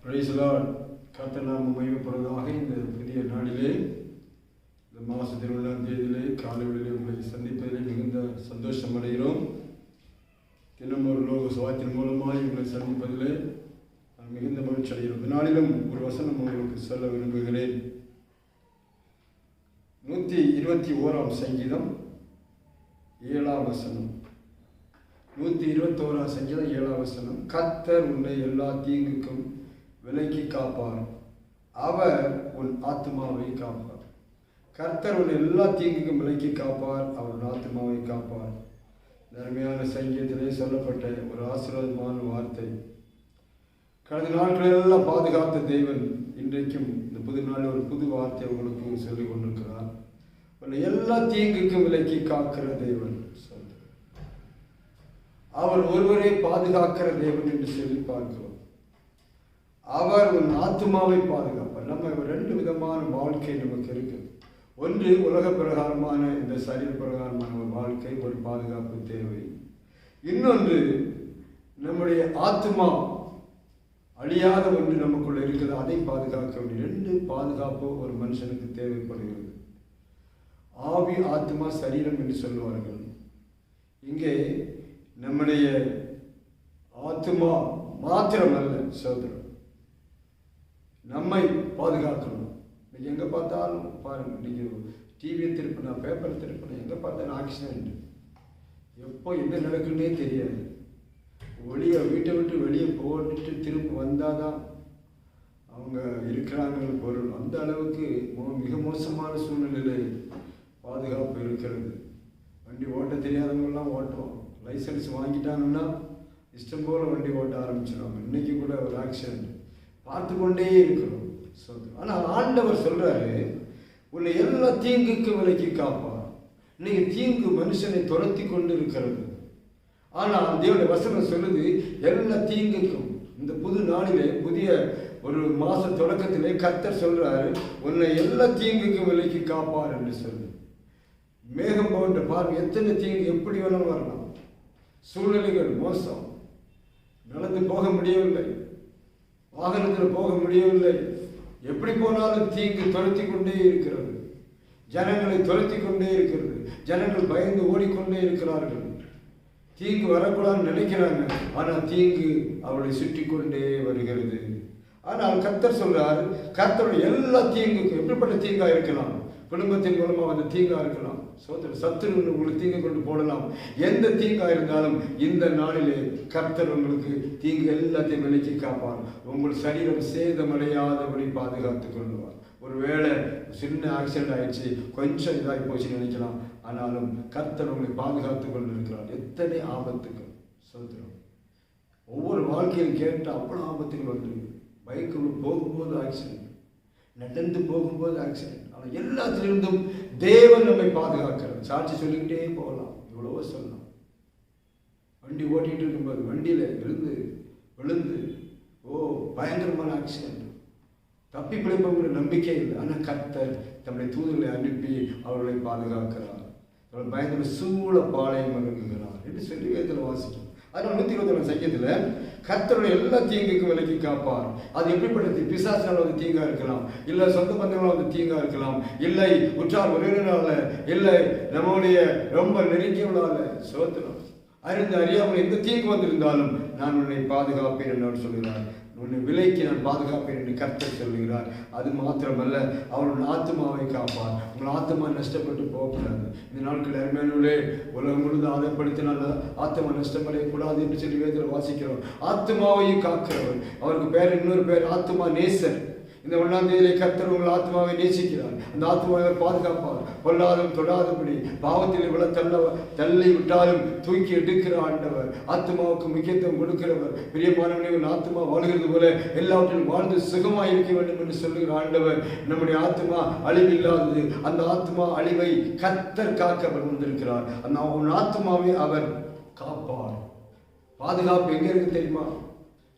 Praise the Lord. கர்த்தர் நாமம் மகிமைப்படுவதாக. இந்த புதிய நாளிலே, இந்த மாதத்தின் 1ஆம் தேதியிலே காலையிலே உங்களை சந்திப்பதிலே மிகுந்த சந்தோஷம் அடைகிறோம். தினம் ஒரு லோக சுவாத்தின் மூலமாக உங்களை சந்திப்பதிலே நான் மிகுந்த மகிழ்ச்சி அடைகிறோம். இந்த நாளிலும் ஒரு வசனம் உங்களுக்கு சொல்ல விரும்புகிறேன். 121ஆம் சங்கீதம் 7ஆம் வசனம். 121ஆம் சங்கீதம் 7ஆம் வசனம். கர்த்தர் உன்னை எல்லா தீங்குக்கும் விலக்கி காப்பார், அவர் உன் ஆத்மாவை காப்பார். கர்த்தர் உன் எல்லா தீங்குக்கும் விலக்கி காப்பார், அவர் உன் ஆத்மாவை காப்பார். அருமையான சங்கீதத்திலே சொல்லப்பட்ட ஒரு ஆசீர்வாதமான வார்த்தை. கடந்த நாட்களெல்லாம் பாதுகாத்த தேவன் இன்றைக்கும் இந்த புது நாளில் ஒரு புது வார்த்தை உங்களுக்கு சொல்லிக் கொண்டிருக்கிறார். உன்னை எல்லா தீங்குக்கும் விலக்கி காக்கிற தேவன். அவர் ஒருவரை பாதுகாக்கிற தேவன் என்று சொல்லி பார்க்கிறோம். அவர் உன் ஆத்மாவை பாதுகாப்பார். நம்ம 2 விதமான வாழ்க்கை நமக்கு இருக்கு. ஒன்று உலக பிரகாரமான இந்த சரீர பிரகாரமான ஒரு வாழ்க்கை, ஒரு பாதுகாப்பு தேவை. இன்னொன்று நம்முடைய ஆத்மா அழியாத ஒன்று நமக்குள்ள இருக்குது, அதை பாதுகாக்க வேண்டிய 2 பாதுகாப்பு ஒரு மனுஷனுக்கு தேவைப்படுகிறது. ஆவி, ஆத்மா, சரீரம் என்று சொல்வார்கள். இங்கே நம்முடைய ஆத்மா மாத்திரமல்ல சோதரம், நம்மை பாதுகாக்கணும். இன்னைக்கு எங்கே பார்த்தாலும் பாருங்க, இன்னைக்கு டிவியை திருப்பினா, பேப்பர் திருப்பினா, எங்கே பார்த்தாலும் ஆக்சிடென்ட். எப்போ என்ன நடக்குன்னே தெரியாது. வீட்டை விட்டு வெளியே போட்டுட்டு திரும்ப வந்தால் தான் அவங்க இருக்கிறாங்க பொருள். அந்த அளவுக்கு மிக மோசமான சூழ்நிலையில் பாதுகாப்பு இருக்கிறது. வண்டி ஓட்ட தெரியாதவங்கெல்லாம் ஓட்டுவோம். லைசன்ஸ் வாங்கிட்டாங்கன்னா இஷ்டம் போல் வண்டி ஓட்ட ஆரம்பிச்சிடுவாங்க. இன்னைக்கு கூட ஒரு ஆக்சிடென்ட் பார்த்து கொண்டே இருக்கிறோம். ஆனால் ஆண்டவர் சொல்றாரு, உன்னை எல்லா தீங்குக்கும் விலக்கி காப்பார். இன்னைக்கு தீங்கு மனுஷனை துரத்தி கொண்டு இருக்கிறது. ஆனால் தேவனுடைய வசனம் சொல்லுது, எல்லா தீங்குக்கும். இந்த புது நாளிலே, புதிய ஒரு மாச தொடக்கத்திலே கர்த்தர் சொல்றாரு, உன்னை எல்லா தீங்குக்கும் விலக்கி காப்பார் என்று சொல்லு. மேகம் போன்ற பாருங்க, எத்தனை தீங்கு எப்படி வேணாலும் வரலாம். சூழ்நிலைகள் மோசம், நடந்து போக முடியவில்லை, வாகனத்தில் போக முடியவில்லை, எப்படி போனாலும் தீங்கு துரத்தி கொண்டே இருக்கிறது. ஜனங்களை துரத்தி கொண்டே இருக்கிறது. ஜனங்கள் பயந்து ஓடிக்கொண்டே இருக்கிறார்கள். தீங்கு வரக்கூடாதுன்னு நினைக்கிறாங்க, ஆனால் தீங்கு அவளை சுற்றி கொண்டே வருகிறது. ஆனால் கர்த்தர் சொல்றாரு, கர்த்தருடைய எல்லா தீங்குக்கும், எப்படிப்பட்ட தீங்கா இருக்கலாம், குடும்பத்தின் மூலமாக அந்த தீங்கா இருக்கலாம், சத்துரு உங்களுக்கு தீங்கு கொண்டு போடலாம். எந்த தீங்கா இருந்தாலும் இந்த நாளிலே கர்த்தர் உங்களுக்கு தீங்கு எல்லாத்தையும் விலக்கி காப்பார். உங்கள் சரீரம் சேதமடையாதபடி பாதுகாத்துக் கொள்வார். ஒருவேளை சின்ன ஆக்சிடென்ட் ஆயிடுச்சு, கொஞ்சம் இதாகி போச்சுன்னு நினைக்கலாம், ஆனாலும் கர்த்தர் உங்களை பாதுகாத்துக் கொண்டு இருக்கிறார். எத்தனை ஆபத்துகள் சோதரம் ஒவ்வொரு வாழ்க்கையில் கேட்ட அவ்வளோ ஆபத்துகள் வந்து. பைக்கில் போகும்போது ஆக்சிடென்ட், நடந்து போகும்போது ஆக்சிடென்ட். ஆனால் எல்லாத்திலிருந்தும் தேவன் நம்மை பாதுகாக்கிறார். சாட்சி சொல்லிக்கிட்டே போகலாம், இவ்வளவோ சொல்லலாம். வண்டி ஓட்டிகிட்டு இருக்கும்போது வண்டியில் இருந்து விழுந்து பயங்கரமான ஆக்சிடென்ட், தப்பி பிழைப்பவங்க நம்பிக்கை இல்லை. ஆனால் கர்த்தர் தம்முடைய தூதர்களை அனுப்பி அவர்களை பாதுகாக்கிறார். அவர்கள் பயங்கர சூழ பாளையம் அணுகுகிறார் என்று சொல்லி வேதத்தில் வாசிக்கும். அதனால் 121ஆம் சங்கீதத்தில் கர்த்தருடைய எல்லா தீங்குக்கும் விலக்கி காப்பார். அது எப்படிப்பட்ட பிசாசினால் வந்து தீங்கா இருக்கலாம், இல்லை சொந்த பந்தங்களால் வந்து தீங்கா இருக்கலாம், இல்லை உற்றார் உறவினரால, இல்லை நம்முடைய ரொம்ப நெருங்கியவளால, சோத்திரம் அறிந்து அறியாமல் எந்த தீங்கு வந்திருந்தாலும் நான் உன்னை பாதுகாப்பேன் என்று சொல்கிறார். உன்னை விலைக்கு நான் பாதுகாப்பேன் என்று கர்த்தர் சொல்லுகிறார். அது மாத்திரமல்ல, அவருடைய ஆத்மாவை காப்பார். உங்கள் ஆத்மா நஷ்டப்பட்டு போகக்கூடாது. இந்த நாட்கள் அருமையானவர்களே, உலகம் முழுதும் ஆதாயப்படுத்தினால் ஆத்மா நஷ்டப்படக்கூடாது என்று சொல்லி வேதத்தில் வாசிக்கிறோம். ஆத்மாவையும் காக்கிறவர். அவருக்கு பேர், இன்னொரு பேர் ஆத்மா நேசர். இந்த 1ஆம் தேதியிலே கர்த்தர் உங்கள் ஆத்மாவை நேசிக்கிறார். அந்த ஆத்மாவை பாதுகாப்பார். பொல்லாதும் தொடாதபடி, பாவத்தில் விழ தள்ளி விட்டாலும் தூக்கி எடுக்கிற ஆண்டவர், ஆத்மாவுக்கு முக்கியத்துவம் கொடுக்கிறவர். பிரியமானவனே, உன் ஆத்மா வாழ்கிறது போல எல்லாவற்றிலும் வாழ்ந்து சுகமாக இருக்க வேண்டும் என்று சொல்லுகிற ஆண்டவர். நம்முடைய ஆத்மா அழிவில்லாதது. அந்த ஆத்மா அழிவை கர்த்தர் காக்க வந்திருக்கிறார். அந்த உன் ஆத்மாவை அவர் காப்பார். பாதுகாப்பு எங்கே இருக்கு தெரியுமா?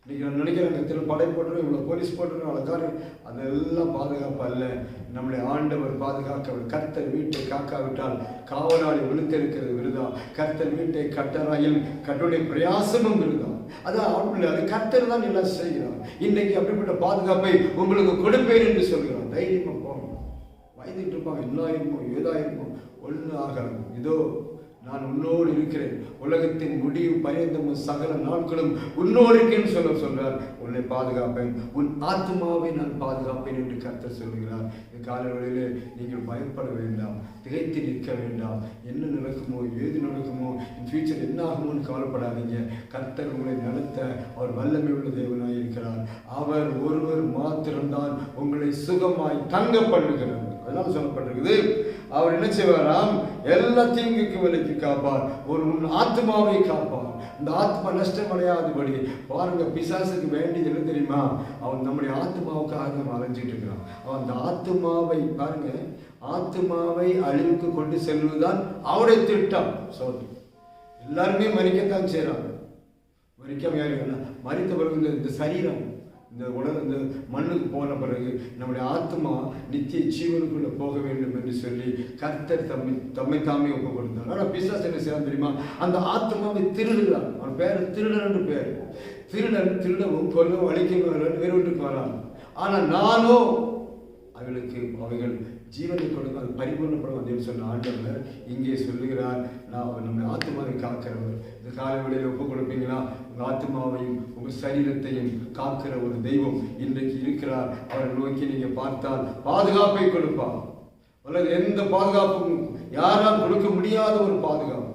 இன்னைக்கு நான் நினைக்கிறேன், திரு படை போட்டுரும், இவ்வளோ போலீஸ் போட்டுரும், அவ்வளோ காரியம், அதெல்லாம் பாதுகாப்பு அல்ல. நம்முடைய ஆண்டவர் பாதுகாக்க. கர்த்தர் வீட்டை காக்காவிட்டால் காவலாளி விழுத்திருக்கிறது விருதா. கர்த்தர் வீட்டை கட்டராயில் கட்டுடைய பிரயாசமும் விருதா. அதான் அவனுடைய அது கர்த்தர் தான் எல்லாம் செய்கிறார். இன்றைக்கு அப்படிப்பட்ட பாதுகாப்பை உங்களுக்கு கொடுப்பேன் என்று சொல்கிறார். தைரியமா போகணும். பயந்துட்டு இருப்பாங்க, எல்லாயிருமோ ஏதாயிருமோ ஒன்று ஆகாது. இதோ நான் உன்னோடு இருக்கிறேன், உலகத்தின் முடிவு பரியந்தமும் சகல நாட்களும் உன்னோடு இருக்கேன்னு சொல்றார். உன்னை பாதுகாப்பேன், உன் ஆத்மாவை நான் பாதுகாப்பேன் என்று கர்த்தர் சொல்கிறார். இந்த காலவெளியிலே நீங்கள் பயப்பட வேண்டாம், திகைத்து நிற்க வேண்டாம். என்ன நடக்குமோ ஏது நடக்குமோ ஃபியூச்சர் என்ன ஆகுமோன்னு கவலைப்படாதீங்க. கர்த்தர் உங்களை நடத்த அவர் வல்லமை உள்ள தேவனாய் இருக்கிறார். அவர் ஒருவர் மாத்திரம்தான் உங்களை சுகமாய் தங்க பண்ணுகிறார். அதனால சொல்லப்பட்டிருக்குது, அவர் என்ன செய்வாராம், எல்லா தீங்குக்கு விலைக்கு காப்பார், ஒரு உன் ஆத்மாவை காப்பார். இந்த ஆத்மா நஷ்டம் அடையாதபடி பாருங்க. பிசாசுக்கு வேண்டியது என்ன தெரியுமா? அவன் நம்முடைய ஆத்மாவுக்காக நம்ம அலைஞ்சிட்டு இருக்கிறான். அவன் அந்த ஆத்மாவை பாருங்க, ஆத்மாவை அழிவுக்கு கொண்டு செல்வதுதான் அவருடைய திட்டம். எல்லாருமே மறிக்கத்தான் செய்யறாங்க. மறிக்காம யாரு மறித்த பிறகு இந்த சரீரம் இந்த உலக இந்த மண்ணுக்கு போன பிறகு நம்முடைய ஆத்மா நித்திய ஜீவனுக்குள்ள போக வேண்டும் என்று சொல்லி கர்த்தர் தம்மை தாமே ஒப்பு கொடுத்தார். ஆனால் பிசாசு என்ன செய்யலாம் தெரியுமா? அந்த ஆத்மாவை திருடுகிறான். அவன் பேர் திருடன் என்று பேர். திருடவும் கொல்லவும் அழிக்கவும் வேறொன்றுக்கு வரான். ஆனால் நானோ அவைகள் ஜீவனை கொடுக்கும், அது பரிபூர்ணப்படும் அப்படின்னு சொன்ன ஆண்டவர் இங்கே சொல்லுகிறார். நான் நம்ம ஆத்மாவை காக்கிறவர். இந்த காலவெளியில் ஒப்பு கொடுப்பீங்களா? உங்கள் ஆத்மாவையும் உங்கள் சரீரத்தையும் காக்கிற ஒரு தெய்வம் இன்றைக்கு இருக்கிறார். அவரை நோக்கி நீங்க பார்த்தால் பாதுகாப்பை கொடுப்பார். அல்லது எந்த பாதுகாப்பும் யாரால் கொடுக்க முடியாத ஒரு பாதுகாப்பு.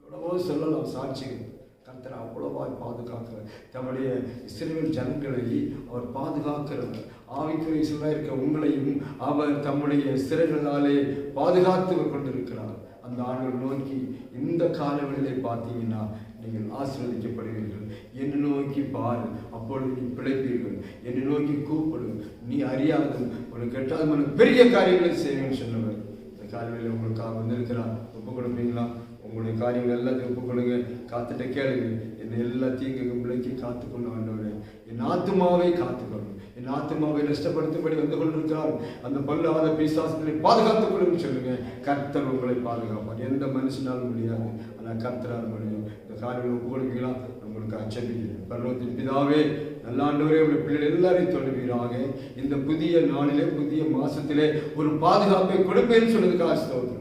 எவ்வளவோ சொல்லலாம் சாட்சிகள். கர்த்தர் அவ்வளவாய் பாதுகாக்கிறார். தம்முடைய இஸ்ரவேல் ஜனங்களை அவர் பாதுகாக்கிறவர். ஆவிக்குரிய சிலராக இருக்க உங்களையும் அவர் தம்முடைய சிறைகளாலே பாதுகாத்து கொண்டிருக்கிறார். அந்த ஆண்டவர் நோக்கி இந்த காலவெளியிலே பார்த்தீங்கன்னா நீங்கள் ஆசீர்வதிக்கப்படுவீர்கள். என்னை நோக்கி பாரு, அப்பொழுது நீ பிழைப்பீர்கள். என்னை நோக்கி கூப்பிடு, நீ அறியாது உனக்கு எட்டாவது பெரிய காரியங்களை செய்வேன்னு சொன்னவர் இந்த காலவெளியில் உங்களுக்காக வந்திருக்கிறார். ஒப்பு கொடுப்பீங்களா? உங்களுடைய காரியங்கள் எல்லாத்தையும் ஒப்பு கொடுங்க. காத்துட்ட கேளுங்க. என்னை எல்லா தீங்குக்கும் விலக்கி காத்துக்கொண்டு ஆண்டவரே, என் ஆத்மாவை காத்துக்கொள்ளும். என் ஆத்மாவை நஷ்டப்படுத்தும்படி வந்து கொண்டிருக்கிறார் அந்த பொல்லாத பிசாசுகளை பாதுகாத்துக் கொள்ளுன்னு சொல்லுங்க. கர்த்தர் உங்களை பாதுகாப்பார். எந்த மனுஷனாலும் முடியாது, ஆனால் கர்த்தரால் முடியும். இந்த காரியங்களை ஒப்பு கொடுப்பீங்களா? உங்களுக்கு அச்சபிக்கிறேன். பரலோகத்தின் பிதாவே, நல்ல ஆண்டவரே, உடைய பிள்ளைகள் எல்லாரையும் தொழுவீராக. இந்த புதிய நாளிலே புதிய மாசத்திலே ஒரு பாதுகாப்பை கொடுப்பேன்னு சொன்னதுக்காக ஸ்தோத்திரம்.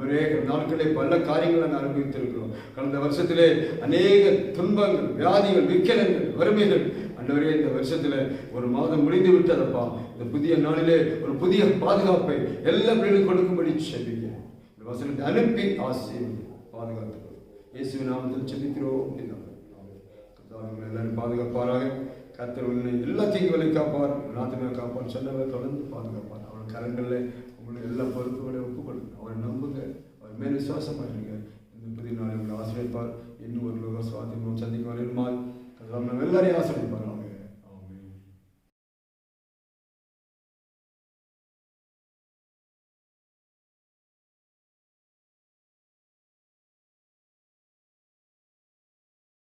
ஒரே நாட்களே பல காரியங்களை நாங்கள் அனுபவித்திருக்கிறோம். கடந்த வருஷத்திலே அநேக துன்பங்கள், வியாதிகள், விக்கலங்கள், வறுமைகள். அன்றவரே, இந்த வருஷத்துல ஒரு மாதம் முடிந்து விட்டதப்பா. இந்த புதிய நாளிலே ஒரு புதிய பாதுகாப்பை எல்லா பிள்ளைகளும் கொடுக்கும்படி செபிக்கிறேன். இந்த வசனத்தை அனுப்பி ஆசீர்வதி பாதுகாத்துக்கிறோம். இயேசுவின் நாமத்தில் செபிக்கிறோம். எல்லாரும் பாதுகாப்பாராக. கர்த்தர் உன்னை எல்லா தீங்குகளை காப்பார், நாத்துமே காப்பார் சொன்னவர் தொடர்ந்து பாதுகாப்பார். அவன் கரங்களில் உங்களுக்கு எல்லா பொறுப்புகளை ஒப்புக்கொள்ளுங்க. அவரை நம்புங்க, அவர் மேல் விசுவாசமாக இருங்க. இந்த புதிய நாளை உங்களை ஆசிரியப்பார். இன்னும் ஒரு லோக சுவாத்தியம் சந்திக்க வருமாறு எல்லாரையும் ஆசிரியப்பார்.